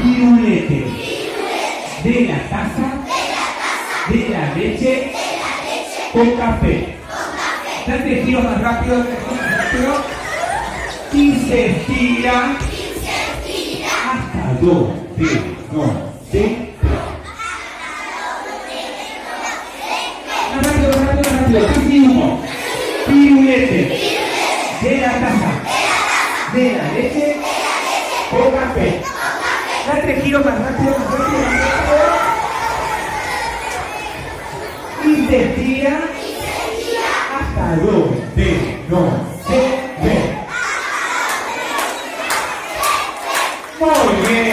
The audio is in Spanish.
Pirulete. De la taza. De la leche. Con café. Date giros más rápido, más rápido. Y se estira. Hasta donde no se. Más rápido, más rápido, más rápido. Casi humo. Pirulete. De la taza. De la leche. Con café. Date giros más rápido, más rápido, más rápido. Y se estira hasta donde no se ve. Muy bien.